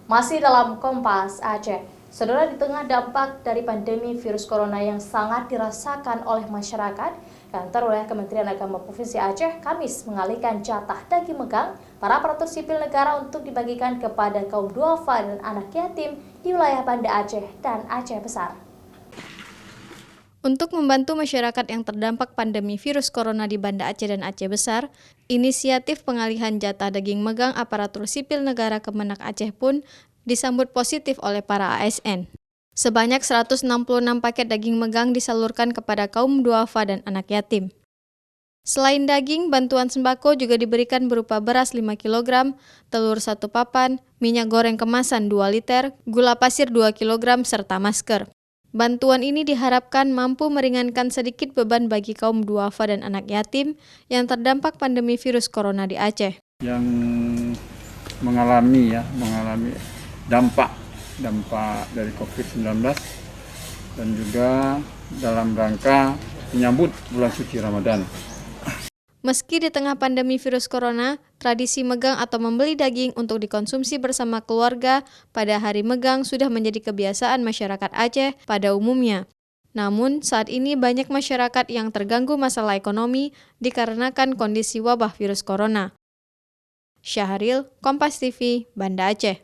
Masih dalam Kompas Aceh, saudara, di tengah dampak dari pandemi virus corona yang sangat dirasakan oleh masyarakat, kantor wilayah Kementerian Agama Provinsi Aceh Kamis mengalihkan jatah daging megang para aparatur sipil negara untuk dibagikan kepada kaum duafa dan anak yatim di wilayah Banda Aceh dan Aceh Besar. Untuk membantu masyarakat yang terdampak pandemi virus corona di Banda Aceh dan Aceh Besar, inisiatif pengalihan jatah daging megang aparatur sipil negara Kemenak Aceh pun disambut positif oleh para ASN. Sebanyak 166 paket daging megang disalurkan kepada kaum duafa dan anak yatim. Selain daging, bantuan sembako juga diberikan berupa beras 5 kg, telur 1 papan, minyak goreng kemasan 2 liter, gula pasir 2 kg, serta masker. Bantuan ini diharapkan mampu meringankan sedikit beban bagi kaum duafa dan anak yatim yang terdampak pandemi virus corona di Aceh. Yang mengalami dampak dari COVID-19 dan juga dalam rangka menyambut bulan suci Ramadan. Meski di tengah pandemi virus corona, tradisi megang atau membeli daging untuk dikonsumsi bersama keluarga pada hari megang sudah menjadi kebiasaan masyarakat Aceh pada umumnya. Namun, saat ini banyak masyarakat yang terganggu masalah ekonomi dikarenakan kondisi wabah virus corona. Syahril, Kompas TV, Banda Aceh.